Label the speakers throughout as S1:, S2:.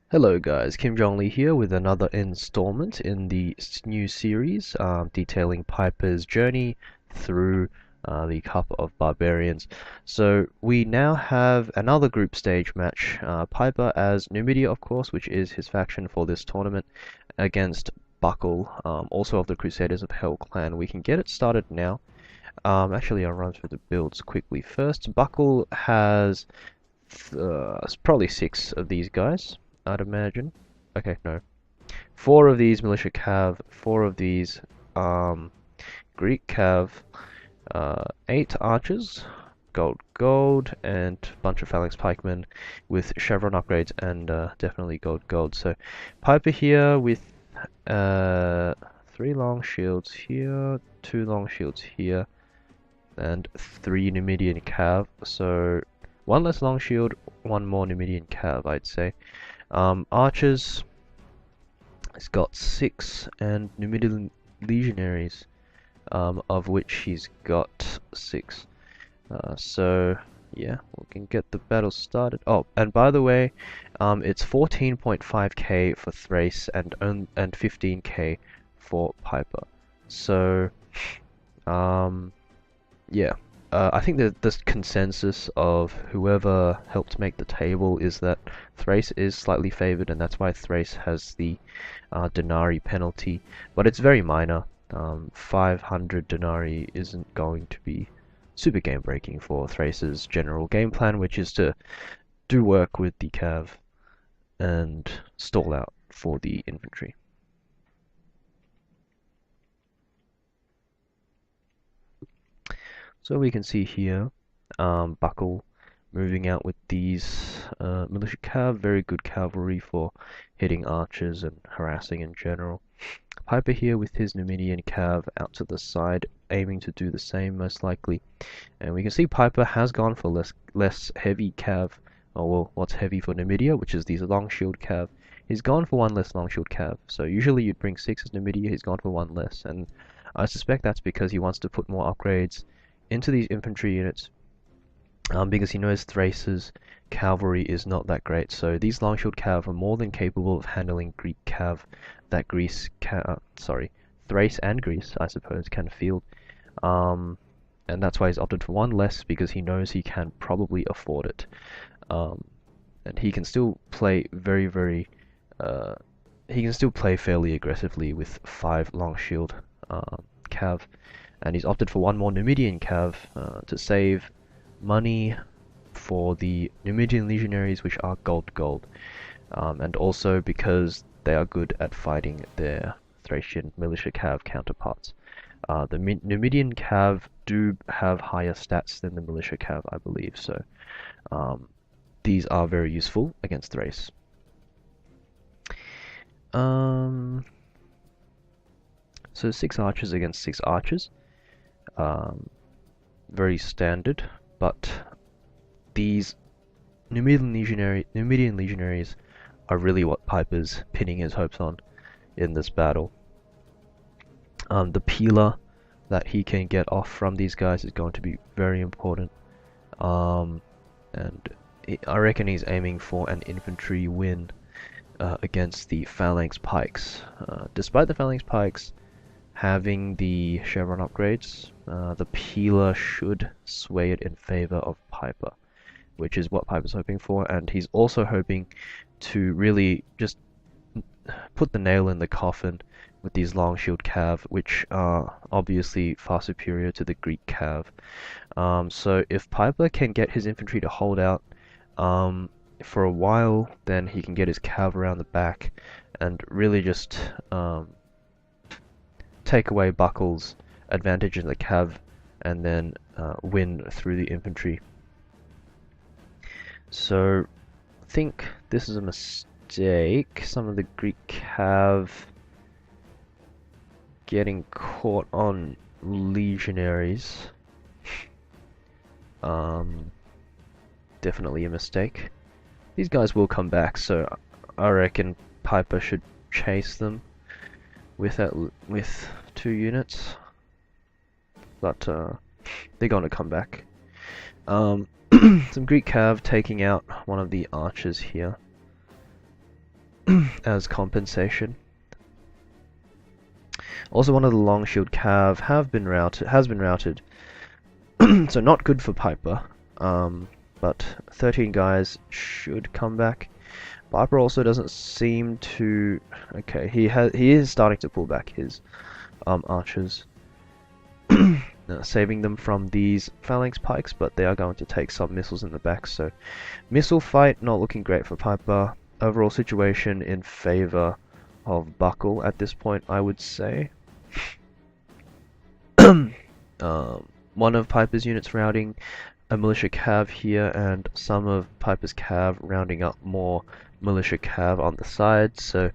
S1: Hello guys, Kim Jong-Lee here with another installment in the new series detailing Piper's journey through the Cup of Barbarians. So we now have another group stage match, Piper as Numidia of course, which is his faction for this tournament, against Bucle, also of the Crusaders of Hell clan. We can get it started now. Actually I'll run through the builds quickly. First, Bucle has probably 6 of these guys, I'd imagine. Okay, no. 4 of these militia cav, 4 of these Greek cav, 8 archers, gold, and a bunch of phalanx pikemen with chevron upgrades and definitely gold. So Piper here with 3 long shields here, 2 long shields here, and 3 Numidian cav. So 1 less long shield, 1 more Numidian cav, I'd say. Archers, he's got 6, and Numidian legionaries, of which he's got 6. So yeah, we can get the battle started. Oh, and by the way, it's 14.5k for Thrace and 15k for Piper. So yeah. I think that this consensus of whoever helped make the table is that Thrace is slightly favored, and that's why Thrace has the Denarii penalty. But it's very minor. 500 Denarii isn't going to be super game breaking for Thrace's general game plan, which is to do work with the cav and stall out for the infantry. So we can see here, Bucle moving out with these militia cav, very good cavalry for hitting archers and harassing in general. Piper here with his Numidian cav out to the side, aiming to do the same most likely. And we can see Piper has gone for less heavy cav, or well, what's heavy for Numidia, which is these long shield cav. He's gone for 1 less long shield cav. So usually you'd bring 6 as Numidia, he's gone for 1 less. And I suspect that's because he wants to put more upgrades into these infantry units, because he knows Thrace's cavalry is not that great. So these long shield cav are more than capable of handling Greek cav that Thrace and Greece, I suppose, can field. And that's why he's opted for 1 less, because he knows he can probably afford it. And he can still play he can still play fairly aggressively with 5 long shield cav. And he's opted for 1 more Numidian cav to save money for the Numidian legionaries, which are gold, and also because they are good at fighting their Thracian militia cav counterparts. The Numidian cav do have higher stats than the militia cav, I believe, so these are very useful against Thrace. So 6 archers against 6 archers. Very standard, but these Numidian legionaries are really what Piper's pinning his hopes on in this battle. The peeler that he can get off from these guys is going to be very important, and I reckon he's aiming for an infantry win against the phalanx pikes. Despite the phalanx pikes having the chevron upgrades, the peeler should sway it in favor of Piper, which is what Piper's hoping for, and he's also hoping to really just put the nail in the coffin with these long shield cav, which are obviously far superior to the Greek cav. So if Piper can get his infantry to hold out for a while, then he can get his cav around the back and really just take away Buckle's advantage in the cav, and then win through the infantry. So I think this is a mistake. Some of the Greek cav getting caught on legionaries. Definitely a mistake. These guys will come back, so I reckon Piper should chase them with 2 units, but they're going to come back. Some Greek cav taking out one of the archers here. as compensation. Also, one of the long shield cav has been routed, so not good for Piper. But 13 guys should come back. Piper also doesn't seem to. Okay, he is starting to pull back his archers, saving them from these phalanx pikes, but they are going to take some missiles in the back. So, missile fight not looking great for Piper. Overall situation in favor of Bucle at this point, I would say. One of Piper's units routing a militia cav here, and some of Piper's cav rounding up more militia cav on the side. So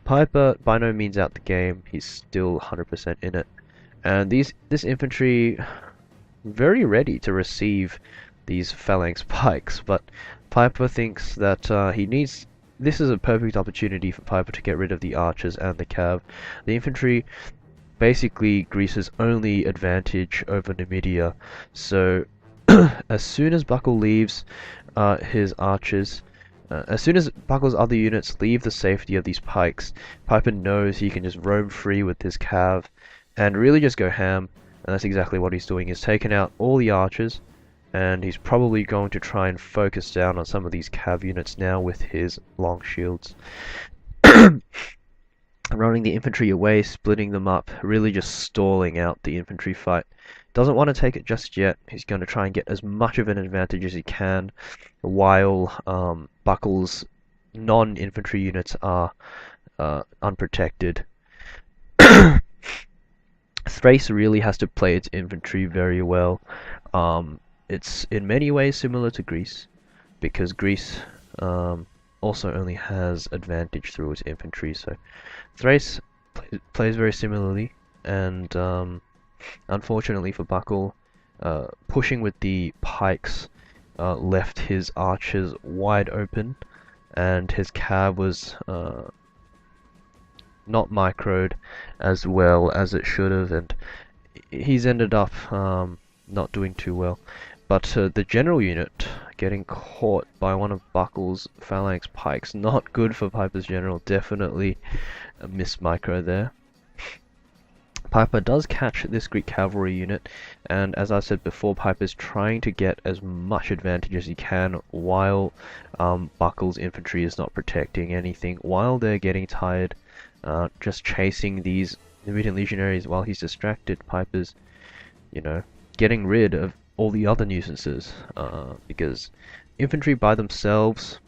S1: Piper by no means out the game. He's still 100% in it, and this infantry very ready to receive these phalanx pikes. But Piper thinks that he needs. This is a perfect opportunity for Piper to get rid of the archers and the cav. The infantry basically Greece's only advantage over Numidia. So as soon as Bucle leaves his archers, as soon as Buckle's other units leave the safety of these pikes, Piper knows he can just roam free with his cav and really just go ham. And that's exactly what he's doing. He's taken out all the archers, and he's probably going to try and focus down on some of these cav units now with his long shields. Running the infantry away, splitting them up, really just stalling out the infantry fight. Doesn't want to take it just yet. He's going to try and get as much of an advantage as he can, while Buckle's non-infantry units are unprotected. Thrace really has to play its infantry very well. It's in many ways similar to Greece, because Greece also only has advantage through its infantry, so Thrace plays very similarly, and unfortunately for Bucle, pushing with the pikes left his archers wide open, and his cav was not microed as well as it should have, and he's ended up not doing too well. But the general unit getting caught by one of Buckle's phalanx pikes, not good for Piper's general. Definitely a miss micro there. Piper does catch this Greek cavalry unit, and as I said before, Piper's trying to get as much advantage as he can while Buckle's infantry is not protecting anything, while they're getting tired, just chasing these Numidian legionaries while he's distracted. Piper's, getting rid of all the other nuisances, because infantry by themselves,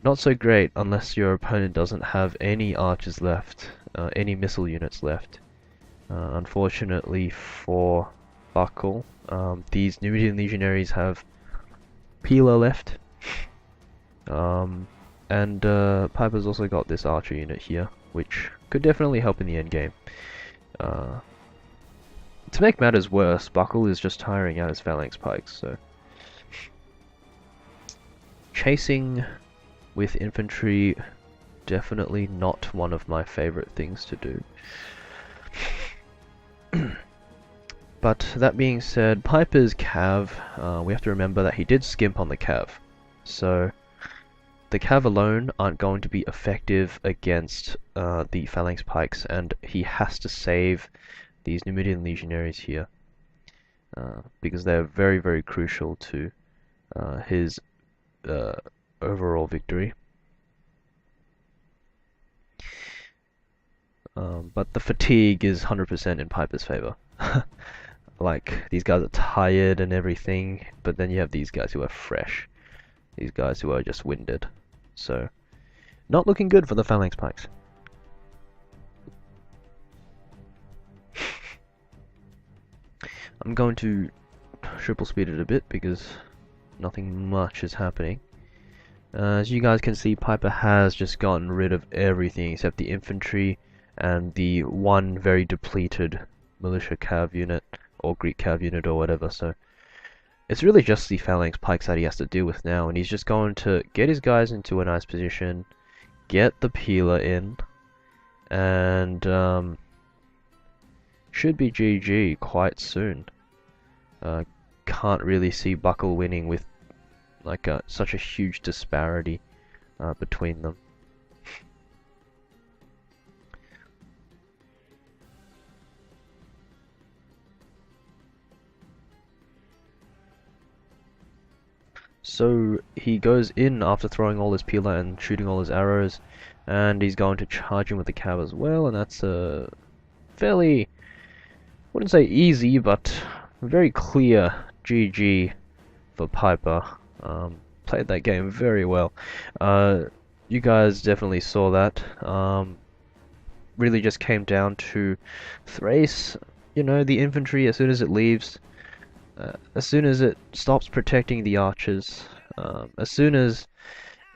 S1: not so great unless your opponent doesn't have any archers left, any missile units left. Unfortunately for Bucle, these Numidian legionaries have Pila left, and Piper's also got this archer unit here, which could definitely help in the end game. To make matters worse, Bucle is just tiring out his phalanx pikes, so chasing with infantry, definitely not one of my favorite things to do. But that being said, Piper's cav, we have to remember that he did skimp on the cav, so the cav alone aren't going to be effective against the phalanx pikes, and he has to save these Numidian legionaries here, because they're very, very crucial to his overall victory. But the fatigue is 100% in Piper's favor. Like, these guys are tired and everything, but then you have these guys who are fresh. These guys who are just winded. So, not looking good for the phalanx pikes. I'm going to triple speed it a bit because nothing much is happening. As you guys can see, Piper has just gotten rid of everything except the infantry and the one very depleted militia cav unit, or Greek cav unit, or whatever. So it's really just the phalanx pikes that he has to deal with now, and he's just going to get his guys into a nice position, get the Pila in, and should be GG quite soon. Can't really see Bucle winning with like such a huge disparity between them. So he goes in after throwing all his peeler and shooting all his arrows, and he's going to charge him with the cab as well, and that's a fairly, wouldn't say easy, but very clear GG for Piper. Played that game very well. You guys definitely saw that. Really just came down to Thrace. You know, the infantry, as soon as it leaves, as soon as it stops protecting the archers, as soon as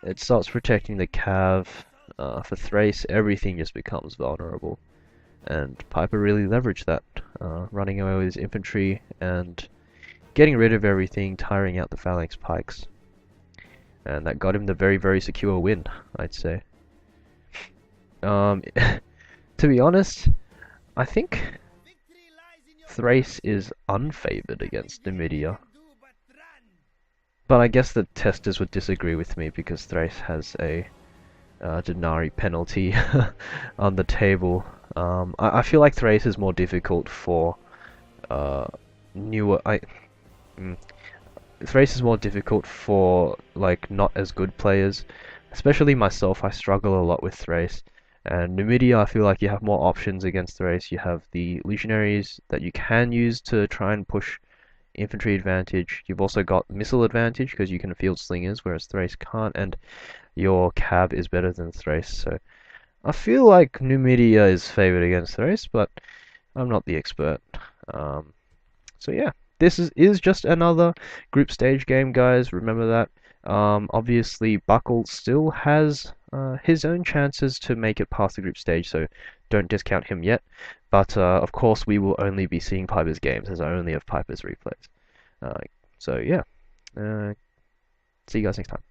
S1: it stops protecting the cav, for Thrace, everything just becomes vulnerable. And Piper really leveraged that, running away with his infantry and getting rid of everything, tiring out the phalanx pikes. And that got him the very, very secure win, I'd say. To be honest, I think Thrace is unfavored against Numidia. But I guess the testers would disagree with me because Thrace has a Denarii penalty on the table. I feel like Thrace is more difficult for newer. Thrace is more difficult for like not as good players, especially myself. I struggle a lot with Thrace. And Numidia, I feel like you have more options against Thrace. You have the legionaries that you can use to try and push infantry advantage. You've also got missile advantage because you can field slingers, whereas Thrace can't, and your cab is better than Thrace. So I feel like Numidia is favored against Thrace, but I'm not the expert. So yeah, this is just another group stage game, guys. Remember that. Obviously, Bucle still has his own chances to make it past the group stage, so don't discount him yet. But of course, we will only be seeing Piper's games, as I only have Piper's replays. So yeah, see you guys next time.